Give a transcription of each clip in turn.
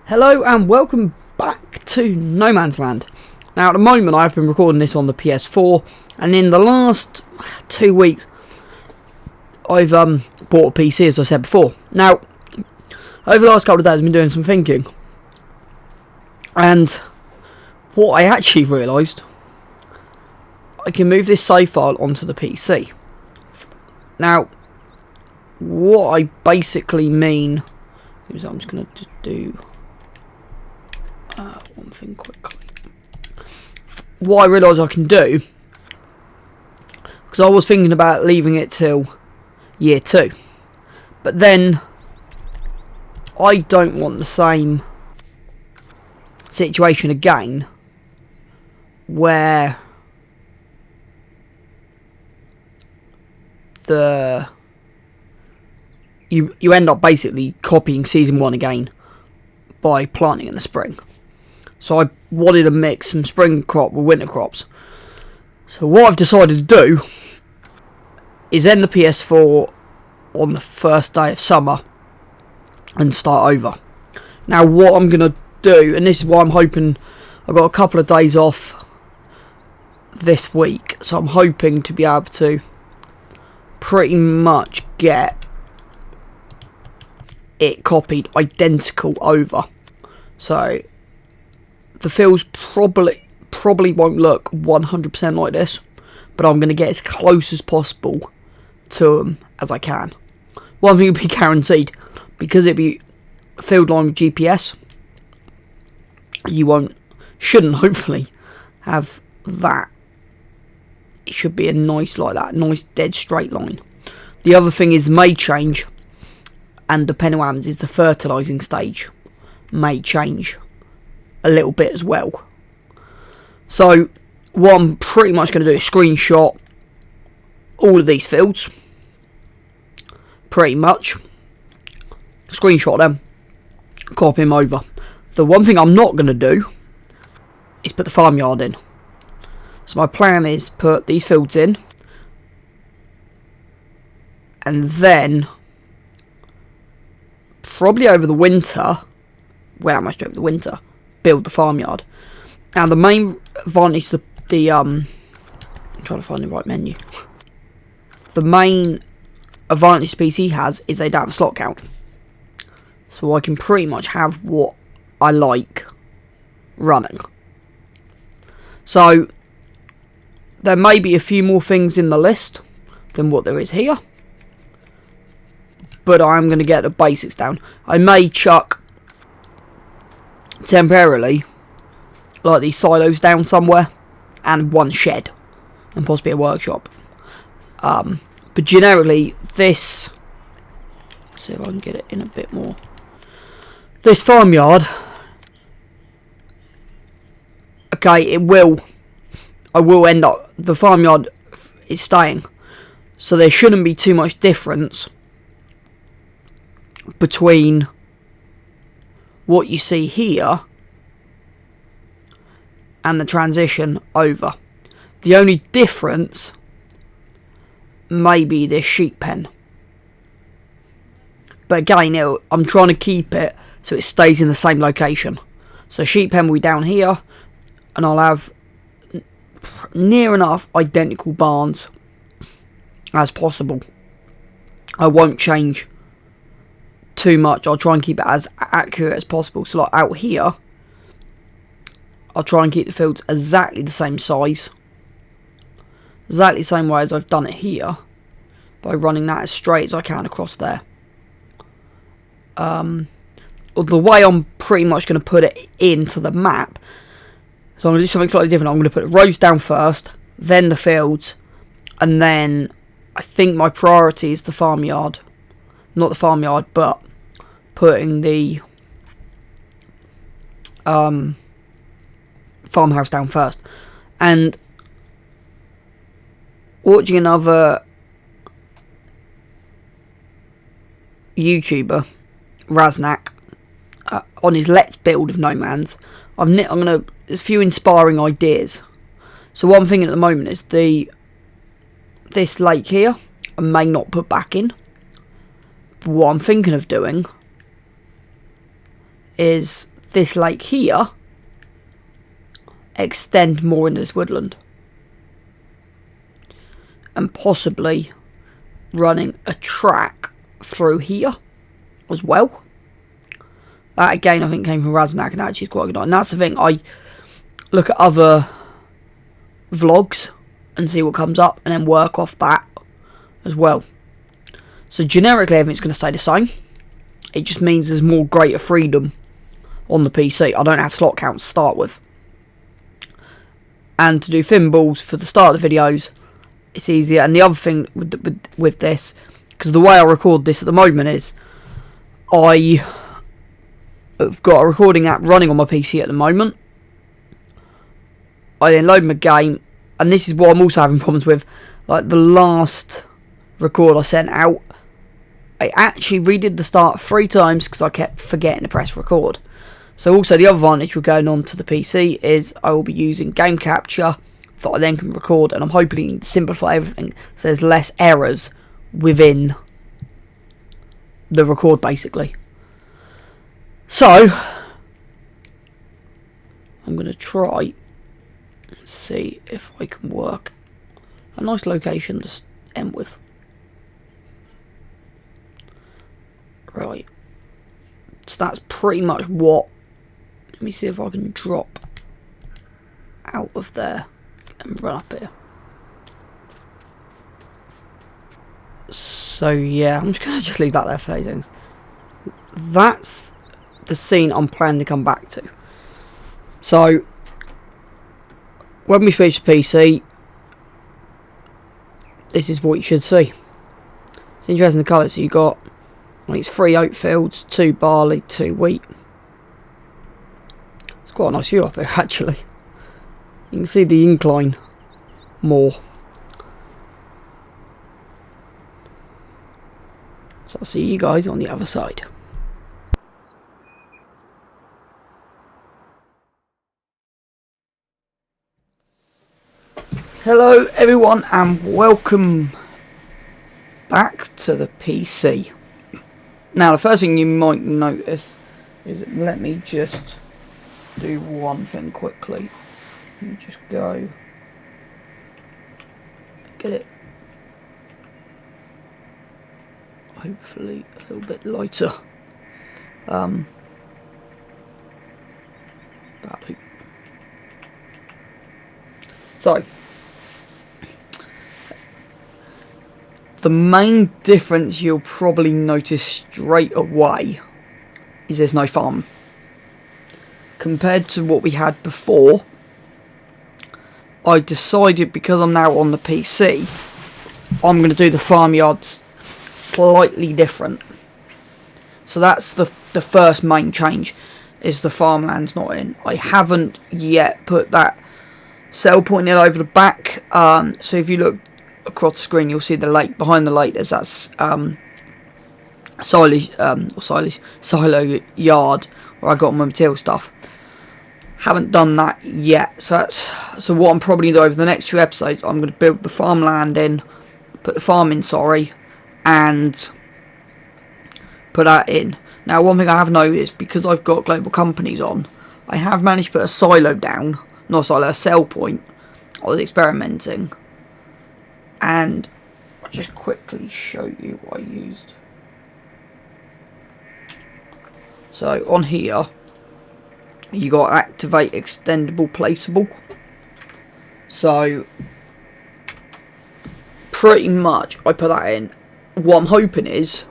Hello and welcome back to No Man's Land. Now at the moment I've been recording this on the PS4, and in the last 2 weeks I've bought a PC, as I said before. Now over the last couple of days I've been doing some thinking, and what I actually realised, I can move this save file onto the PC. Now what I basically mean is I'm just going to do one thing quickly. What I realise I can do, because I was thinking about leaving it till year 2, but then I don't want the same situation again where you end up basically copying season 1 again by planting in the spring. So I wanted to mix some spring crop with winter crops. So what I've decided to do is end the PS4 on the first day of summer and start over. Now what I'm going to do, and this is why I'm hoping, I've got a couple of days off this week, so I'm hoping to be able to pretty much get it copied identical over. So the fields probably won't look 100% like this, but I'm going to get as close as possible to them as I can. One thing will be guaranteed, because it'll be field line with GPS, you shouldn't hopefully have that. It should be a nice like that, nice dead straight line. The other thing is may change, and depending on what happens is the fertilising stage may change a little bit as well. So what I'm pretty much going to do is screenshot all of these fields, pretty much screenshot them, copy them over. The one thing I'm not going to do is put the farmyard in. So my plan is put these fields in, and then probably over the winter, well, how much over the winter, build the farmyard. Now the main advantage, I'm trying to find the right menu. The main advantage the PC has is they don't have a slot count, so I can pretty much have what I like running. So there may be a few more things in the list than what there is here, but I'm going to get the basics down. I may chuck temporarily like these silos down somewhere, and one shed, and possibly a workshop. But generally this, let's see if I can get it in a bit more. This farmyard, okay, I will end up, the farmyard is staying, so there shouldn't be too much difference between what you see here and the transition over. The only difference may be this sheep pen, but again I'm trying to keep it so it stays in the same location. So sheep pen will be down here, and I'll have near enough identical barns as possible. I won't change too much. I'll try and keep it as accurate as possible. So like out here, I'll try and keep the fields exactly the same size, exactly the same way as I've done it here, by running that as straight as I can across there. The way I'm pretty much going to put it into the map, so I'm going to do something slightly different. I'm going to put the roads down first, then the fields, and then I think my priority is the farmyard. Not the farmyard, but putting the farmhouse down first. And watching another YouTuber, Raznak, on his Let's Build of No Man's, there's a few inspiring ideas. So one thing at the moment is this lake here, I may not put back in. But what I'm thinking of doing is this lake here extend more into this woodland, and possibly running a track through here as well. That again I think came from Raznak, and actually is quite a good idea. And that's the thing, I look at other vlogs and see what comes up and then work off that as well. So generically everything's going to stay the same. It just means there's more greater freedom on the PC. I don't have slot counts to start with. And to do thimbles for the start of the videos, it's easier. And the other thing with this, because the way I record this at the moment is, I have got a recording app running on my PC at the moment. I then load my game, and this is what I'm also having problems with. Like the last record I sent out, I actually redid the start 3 times because I kept forgetting to press record. So also the other advantage with going on to the PC is I will be using game capture that I then can record, and I'm hoping to simplify everything so there's less errors within the record basically. So I'm going to try and see if I can work a nice location to end with. Right, so that's pretty much what. Let me see if I can drop out of there and run up here. So yeah, I'm just going to leave that there for 30 seconds. That's the scene I'm planning to come back to. So when we switch to PC, this is what you should see. It's interesting the colours. So you got, I think it's 3 oat fields, 2 barley, 2 wheat. It's quite a nice view up here actually. You can see the incline more. So I'll see you guys on the other side. Hello everyone and welcome back to the PC. Now the first thing you might notice is, let me just do one thing quickly. Let me just go get it hopefully a little bit lighter. Badly. So the main difference you'll probably notice straight away is there's no farm. Compared to what we had before, I decided, because I'm now on the PC, I'm going to do the farmyards slightly different. So that's the first main change, is the farmland's not in. I haven't yet put that cell point in over the back. So if you look across the screen, you'll see the lake. Behind the lake there's that silo yard where I got my material stuff. Haven't done that yet, so what I'm probably going to do over the next few episodes. I'm going to build the farmland in, put the farm in, and put that in. Now one thing I have noticed, because I've got global companies on, I have managed to put a silo down, not a silo, a sell point. I was experimenting, and I'll just quickly show you what I used. So on here you got activate extendable placeable. So pretty much I put that in. What I'm hoping is,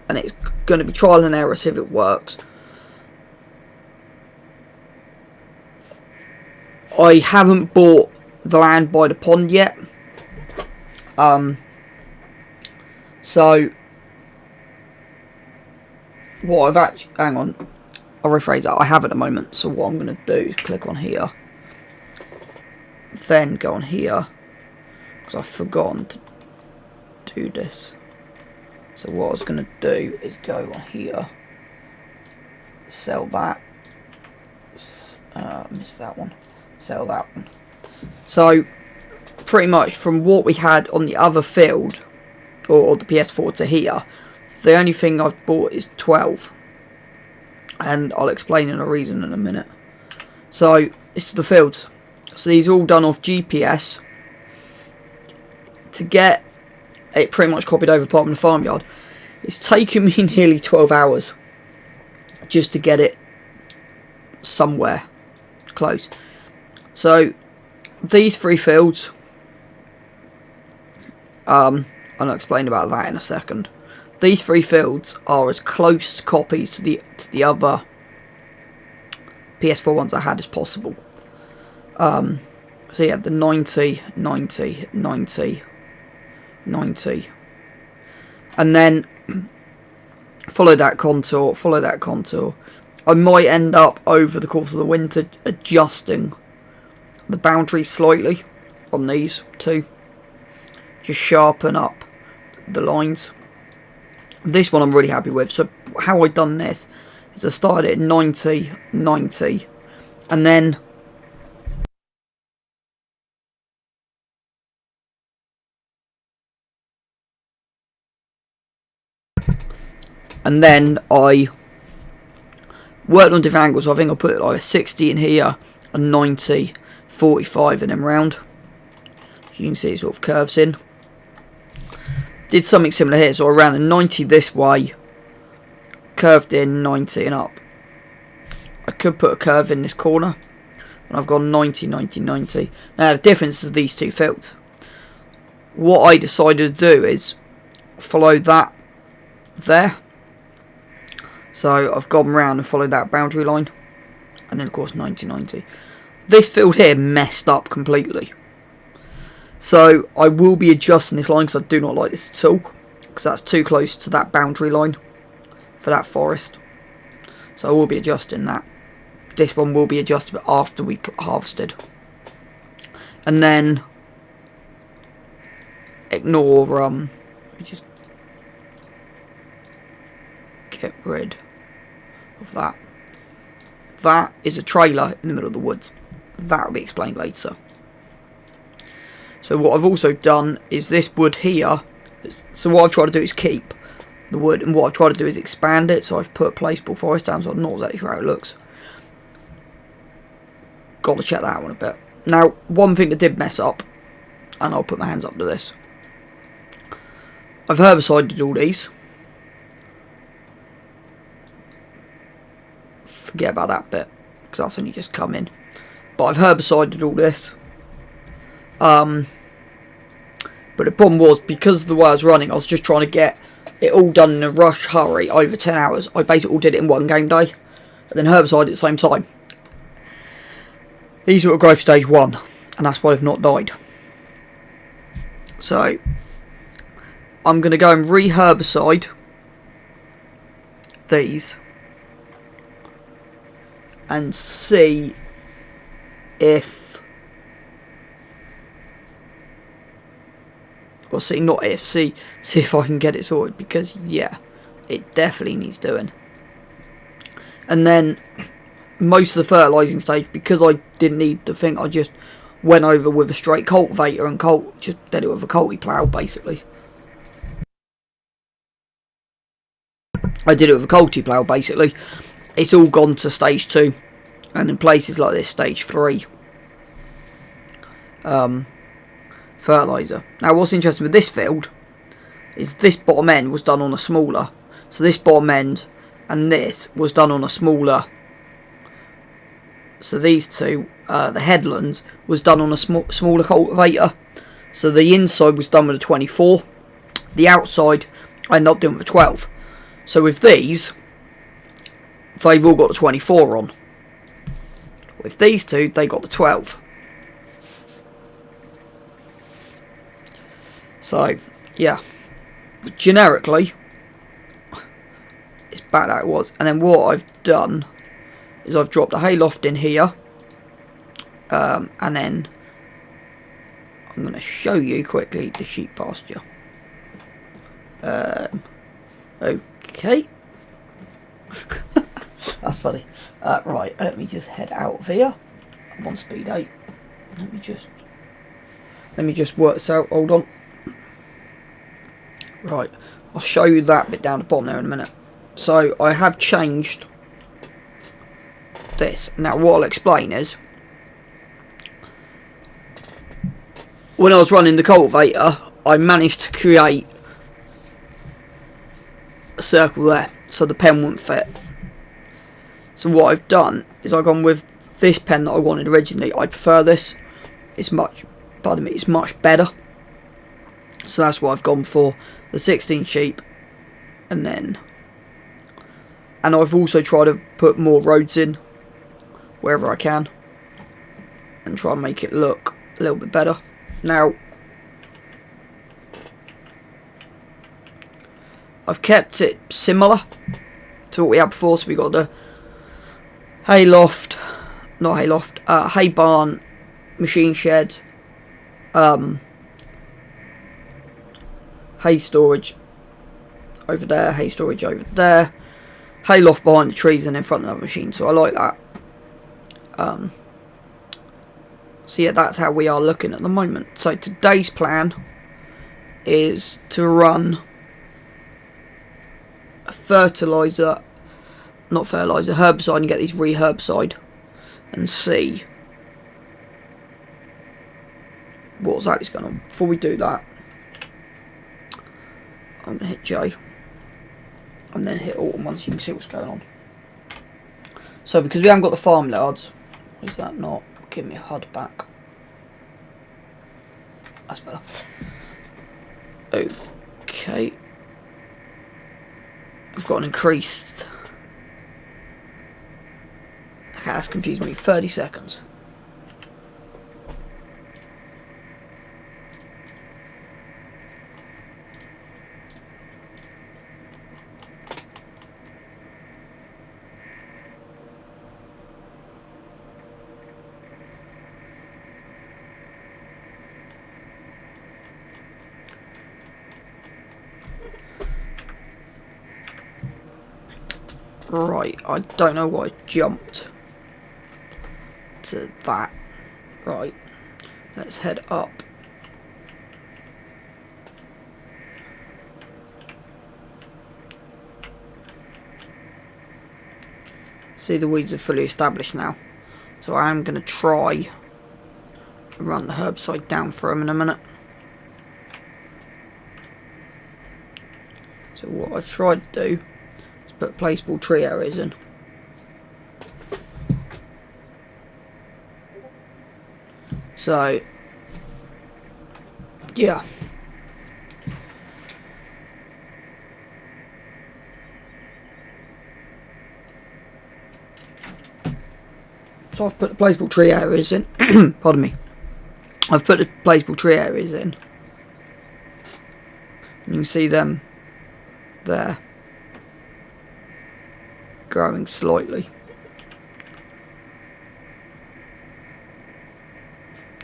and it's going to be trial and error, see if it works, I haven't bought the land by the pond yet. So what I've actually, hang on, I'll rephrase that. I have at the moment. So what I'm going to do is click on here, then go on here, because I've forgotten to do this. So what I was going to do is go on here, sell that, missed that one, sell that one. So pretty much from what we had on the other field, or the PS4 to here, the only thing I've bought is 12 and I'll explain in a reason in a minute. So this is the fields. So these are all done off GPS. To get it pretty much copied over apart from the farmyard, it's taken me nearly 12 hours just to get it somewhere close. So these 3 fields, I'll explain about that in a second. These 3 fields are as close to copies to the other PS4 ones I had as possible. So yeah, the 90, 90, 90, 90, and then follow that contour, follow that contour. I might end up over the course of the winter adjusting the boundaries slightly on these two, just sharpen up the lines. This one I'm really happy with. So how I done this is I started at 90, 90, and then I worked on different angles. So I think I put like a 60 in here, a 90, 45, and then round. So you can see it sort of curves in. Did something similar here. So I ran a 90 this way, curved in 90 and up. I could put a curve in this corner, and I've gone 90, 90, 90. Now the difference is these two fields. What I decided to do is follow that there. So I've gone round and followed that boundary line, and then of course 90, 90. This field here messed up completely. So I will be adjusting this line because I do not like this at all, because that's too close to that boundary line for that forest. So I will be adjusting that. This one will be adjusted after we harvested. And then ignore, let me just get rid of that. That is a trailer in the middle of the woods. That will be explained later. So what I've also done is this wood here. So what I've tried to do is keep the wood, and what I've tried to do is expand it. So I've put placeable forest down, so I'm not exactly sure how it looks. Got to check that out in a bit. Now, one thing that did mess up, and I'll put my hands up to this. I've herbicided all these. Forget about that bit, because that's only just come in. But I've herbicided all this. But the problem was, because of the way I was running, I was just trying to get it all done in a rush hurry over 10 hours. I basically all did it in one game day, and then herbicide at the same time. These were at growth stage 1, and that's why they've not died. So I'm going to go and re-herbicide these and see if, or see, not if, see if I can get it sorted, because yeah, it definitely needs doing. And then most of the fertilising stage, because I didn't need the thing, I just went over with a straight cultivator and just did it with a culti plough basically. I did it with a culti plough basically. It's all gone to stage 2, and in places like this, stage 3 fertiliser. Now what's interesting with this field is this bottom end was done on a smaller, so this bottom end and this was done on a smaller, so these two, the headlands, was done on a smaller cultivator. So the inside was done with a 24, the outside I ended up doing with a 12. So with these, they've all got the 24 on. With these two, they got the 12. So, yeah. But generically, it's bad how it was. And then what I've done is I've dropped a hayloft in here. And then I'm going to show you quickly the sheep pasture. Okay. That's funny. Right, let me just head out of here. I'm on speed 8. Let me just work this out. Hold on. Right, I'll show you that bit down the bottom there in a minute. So I have changed this. Now what I'll explain is, when I was running the cultivator, I managed to create a circle there so the pen wouldn't fit. So what I've done is I've gone with this pen that I wanted originally. I prefer this. It's much better. So that's what I've gone for, the 16 sheep. And I've also tried to put more roads in wherever I can and try and make it look a little bit better. Now I've kept it similar to what we had before, so we got the hay barn, machine shed, hay storage over there, hay storage over there, hay loft behind the trees and in front of the machine, so I like that. So yeah, that's how we are looking at the moment. So today's plan is to run a herbicide and get these re-herbicide and see what's actually going on. Before we do that, I'm going to hit J and then hit autumn once you can see what's going on. So because we haven't got the farmyards, is that not give me a HUD back? That's better. Okay, I've got an increased. Okay, that's confused me. 30 seconds. Right, I don't know why I jumped to that. Right, let's head up. See, the weeds are fully established now, so I am going to try and run the herbicide down for them in a minute. So what I've tried to do, put placeable tree areas in. So yeah, so I've put the placeable tree areas in. Pardon me. I've put the placeable tree areas in. You can see them there, growing slightly.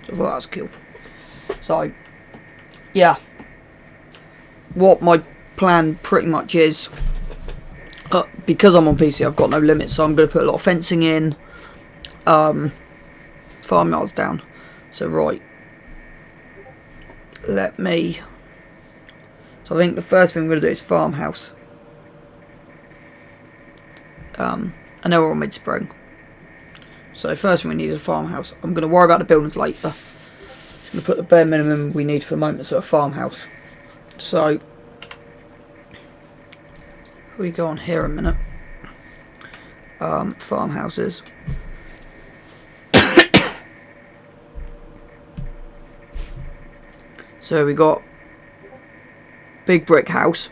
So I thought that was cool. So yeah, what my plan pretty much is, because I'm on PC, I've got no limits, so I'm going to put a lot of fencing in, farmyards down. So right, so I think the first thing I'm going to do is farmhouse. I know we're on mid-spring, so first thing we need is a farmhouse. I'm going to worry about the buildings later. Just going to put the bare minimum we need for the moment, so a farmhouse. So we go on here a minute. Farmhouses. So we got big brick house,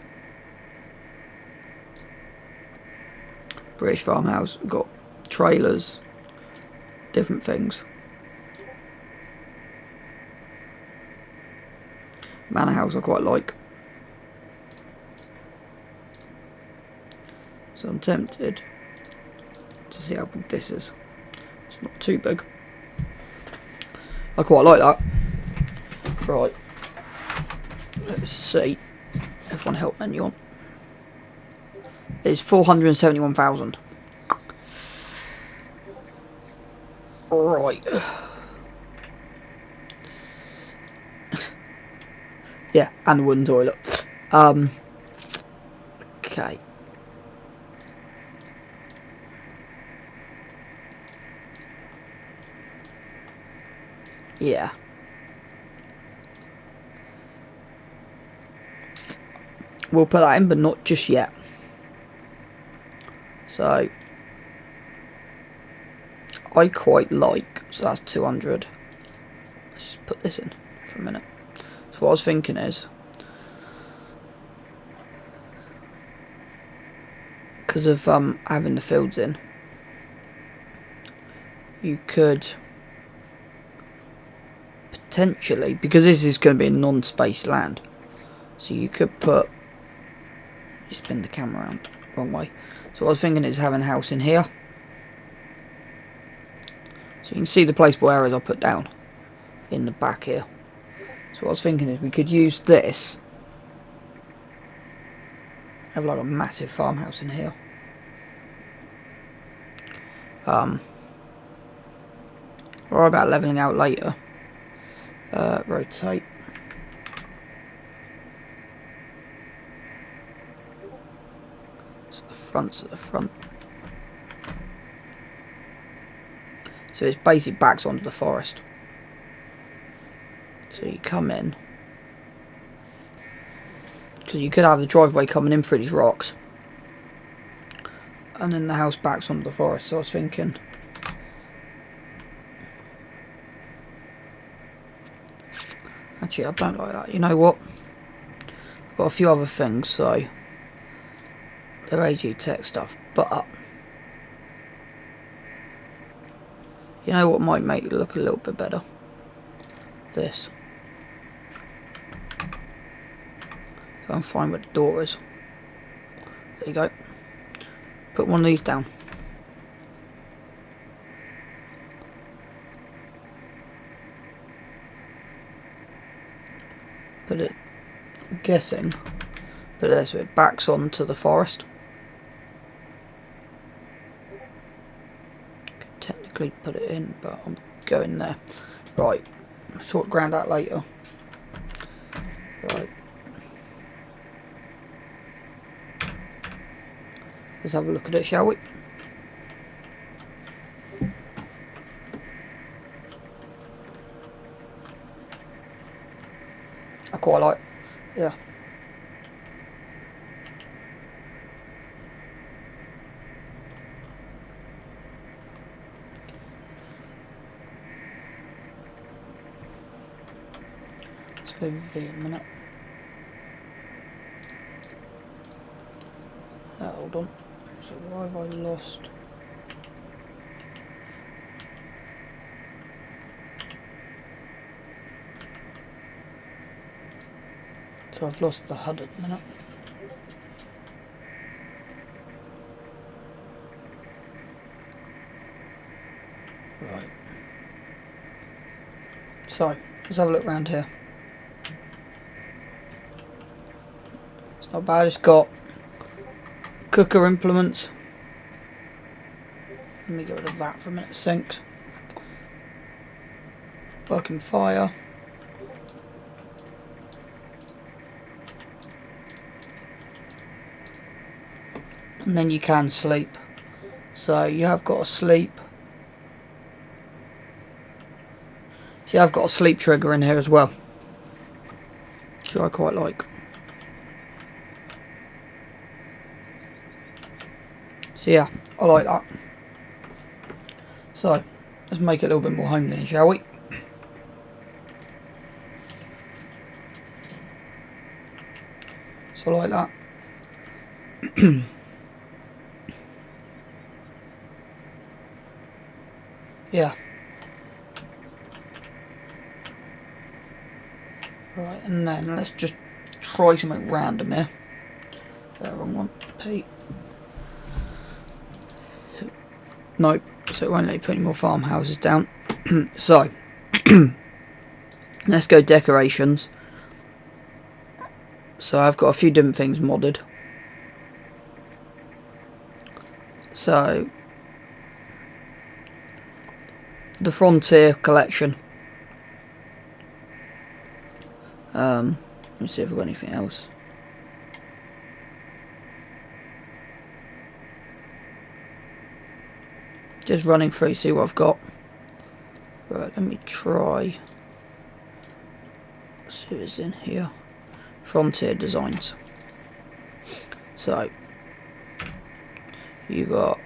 British farmhouse. We've got trailers, different things. Manor house I quite like. So I'm tempted to see how big this is. It's not too big. I quite like that. Right. Let's see. F1 help menu on. It's 471,000. Right. Yeah, and a wooden toilet. Okay. Yeah. We'll put that in, but not just yet. So I quite like, so that's 200. Let's just put this in for a minute. So what I was thinking is, because of having the fields in, you could potentially, because this is going to be a non-space land, so you could put, you spin the camera around wrong way. So what I was thinking is having a house in here. So you can see the placeable areas I put down in the back here. So what I was thinking is we could use this, have like a massive farmhouse in here. Or about leveling out later. Rotate. So the front's at the front. So it's basically backs onto the forest. So you come in. Because you could have the driveway coming in through these rocks. And then the house backs onto the forest. So I was thinking, actually I don't like that. You know what? I've got a few other things, so they're AG Tech stuff, but you know what might make it look a little bit better? This. So I'm fine with the door is. There you go. Put one of these down. Put it, I'm guessing, put it there so it backs onto the forest. Could technically put it in, but I'm going there. Right, sort ground out later. Right. Let's have a look at it, shall we? I quite like, yeah. Let's go V a minute. Hold on. So why have I lost? So I've lost the HUD at the minute. Right. So let's have a look around here. It's not bad. It's got cooker implements. Let me get rid of that for a minute. Sinks. Working fire. And then you can sleep. So you have got a sleep. So you have got a sleep trigger in here as well, which I quite like. So yeah, I like that. So let's make it a little bit more homely, shall we? So I like that. Yeah. Right, and then let's just try something random here. Wrong one. P. Nope. So it won't let you put any more farmhouses down. So let's go decorations. So I've got a few different things modded. So the Frontier collection. Let me see if I've got anything else. Just running through, see what I've got. Right, let me try. See if it's in here. Frontier Designs. So you got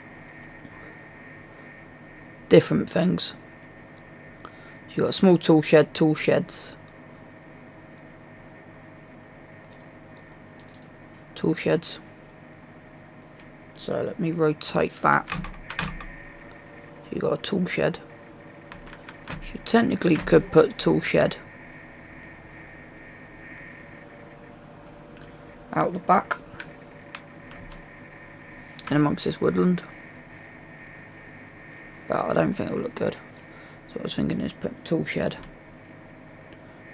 different things. You got a small tool shed, tool sheds, tool sheds. So let me rotate that. You got a tool shed. You technically could put a tool shed out the back in amongst this woodland, but I don't think it'll look good. So what I was thinking is put a tool shed.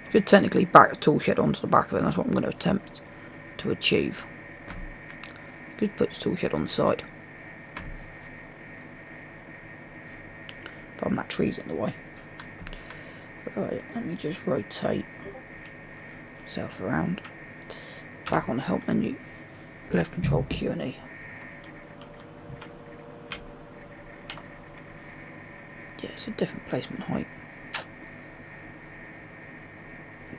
You could technically back a tool shed onto the back of it, and that's what I'm going to attempt to achieve. You could put the tool shed on the side, but that tree's in the way. Right, let me just rotate myself around. Back on the help menu, left control Q and E. Yeah, it's a different placement height.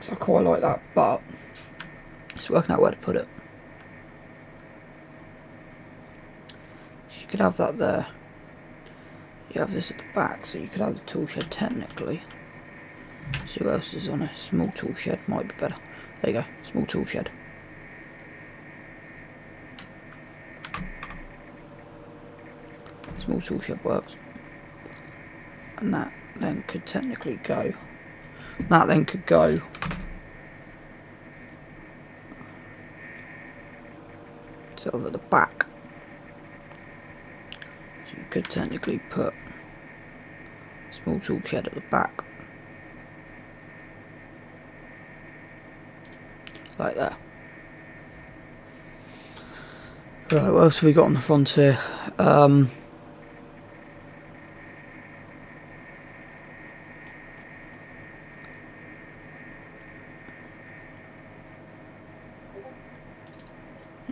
So I quite like that, but it's working out where to put it. So you could have that there. You have this at the back, so you could have the tool shed technically. See what else is on a small tool shed, might be better. There you go, small tool shed. Small tool shed works. And that then could technically go. That then could go sort of at the back. So you could technically put a small tool shed at the back. Like that. Right, what else have we got on the front here?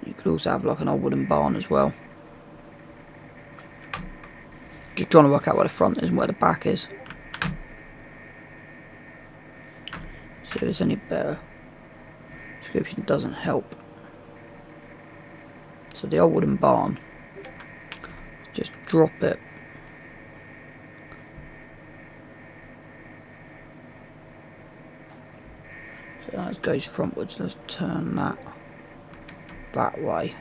You could also have like an old wooden barn as well. Just trying to work out where the front is and where the back is. See if there's any better. Description doesn't help. So the old wooden barn, just drop it so that goes frontwards. Let's turn that way,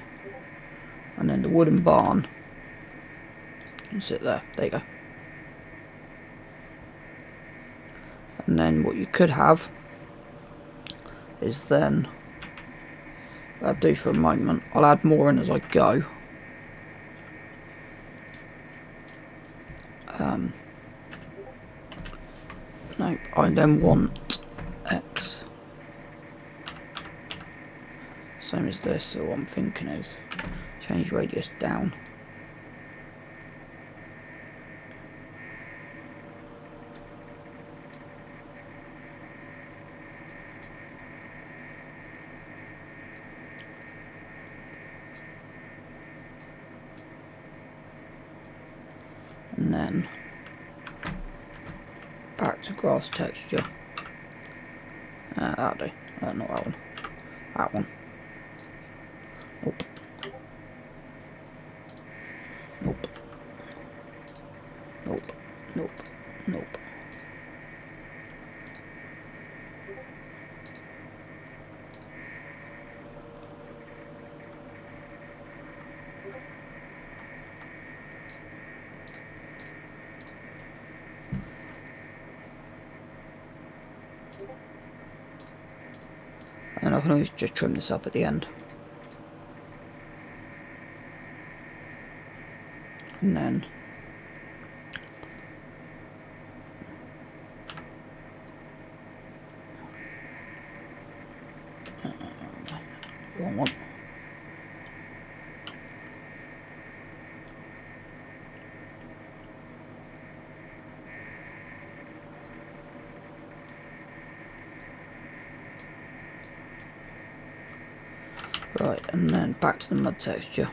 and then the wooden barn can sit there. There you go. And then what you could have is then, that'll do for a moment. I'll add more in as I go. No, I then want X. Same as this, so what I'm thinking is change radius down. And then back to grass texture. That'll do. Not that one. That one. Nope. Nope. Nope. Nope. Nope. And I can always just trim this up at the end. And then wrong one. Right, and then back to the mud texture.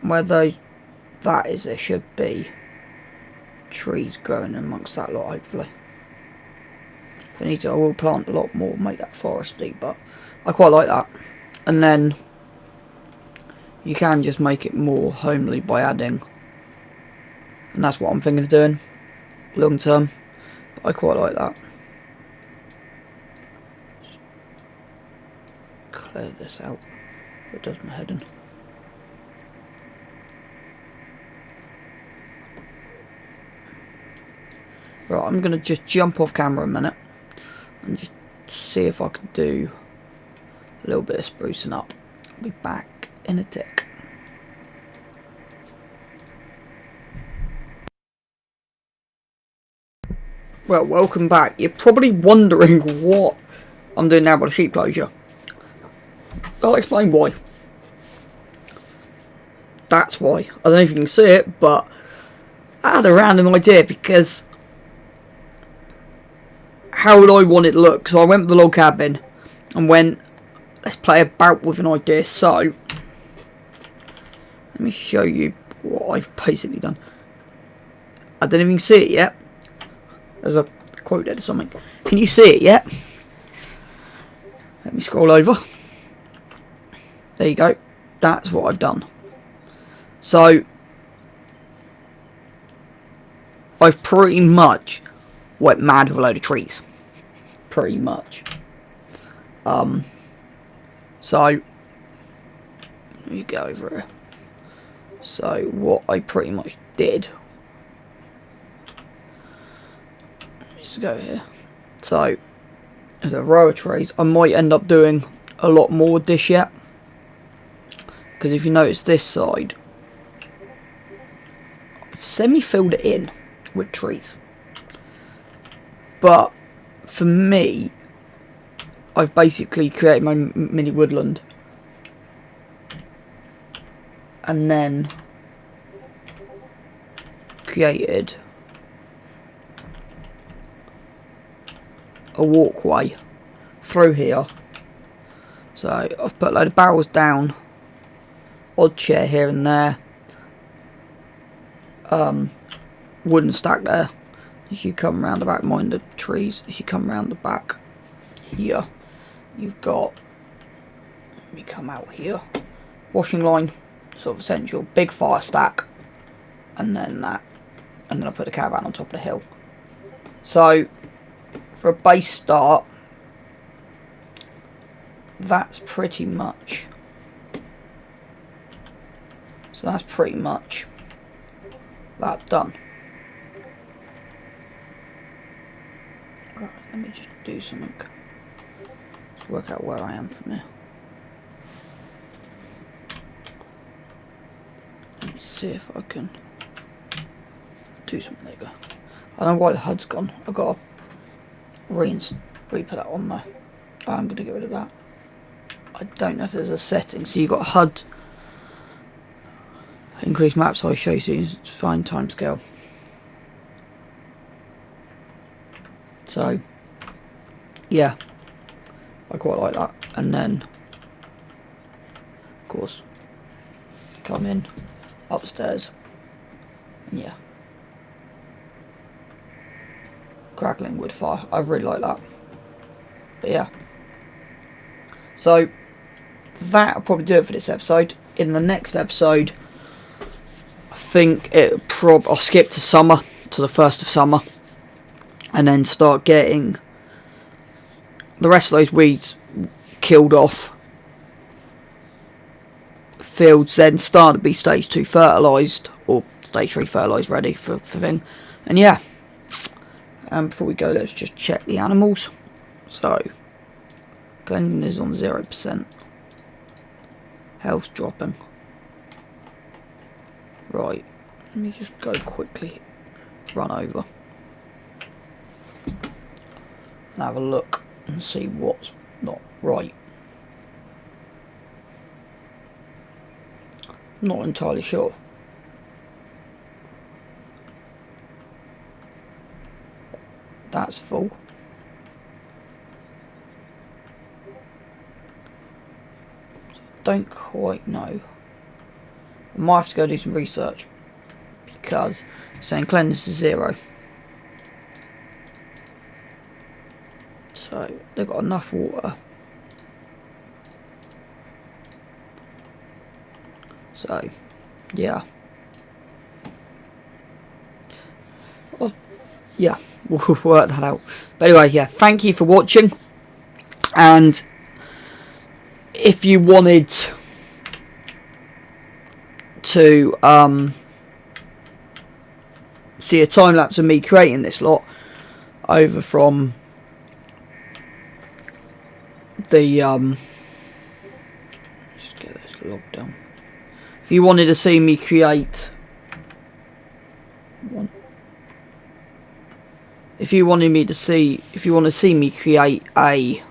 where that is, there should be trees growing amongst that lot, hopefully. If I need to, I will plant a lot more, make that foresty, but I quite like that. And then you can just make it more homely by adding, and that's what I'm thinking of doing long term, but I quite like that. Just clear this out, it does my head in. Right, I'm going to just jump off camera a minute and just see if I can do a little bit of sprucing up. I'll be back in a tick. Well, welcome back. You're probably wondering what I'm doing now by the sheep closure. I'll explain why. That's why. I don't know if you can see it, but I had a random idea because how would I want it to look? So I went with the log cabin and went, let's play about with an idea. So let me show you what I've basically done. I don't even see it yet. There's a quote there or something. Can you see it yet? Let me scroll over. There you go. That's what I've done. So I've pretty much went mad with a load of trees. Pretty much. So let me go over here. So what I pretty much did, just go here. So there's a row of trees. I might end up doing a lot more with this yet, because if you notice this side, I've semi-filled it in with trees. But for me, I've basically created my mini woodland, and then created a walkway through here. So I've put a load of barrels down, odd chair here and there, wooden stack there. As you come round the back, mind the trees, as you come round the back here, you've got, let me come out here, washing line, sort of essential, big fire stack, and then that, and then I put the caravan on top of the hill. So for a base start, that's pretty much, that done. Right, let me just do something. Let's work out where I am from here. Let me see if I can do something. There you go. I don't know why the HUD's gone. I've got to re-put that on there. I'm going to get rid of that. I don't know if there's a setting. So you've got HUD, increase map size, show you so you can find timescale. So yeah, I quite like that. And then of course come in upstairs, and yeah, crackling wood fire. I really like that. But yeah, so that'll probably do it for this episode. In the next episode, I think I'll skip to summer, to the 1st of summer, and then start getting the rest of those weeds killed off. Fields then start to be stage 2 fertilised, or stage 3 fertilised, ready for thing. And yeah, before we go, let's just check the animals. So cleanliness is on 0%. Health's dropping. Right, let me just go quickly, run over, and have a look and see what's not right. Not entirely sure. That's full. Don't quite know I might have to go do some research, because it's saying cleanliness is 0. So they've got enough water. So yeah. Well, yeah, we'll work that out. But anyway, yeah, thank you for watching. And if you wanted to see a time lapse of me creating this lot over from the just get this logged down. If you wanted to see me create one, if you want to see me create a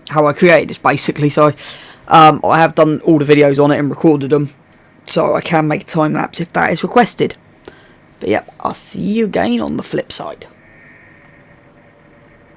how I created this, basically. So I have done all the videos on it and recorded them, so I can make a time lapse if that is requested. But yep, I'll see you again on the flip side.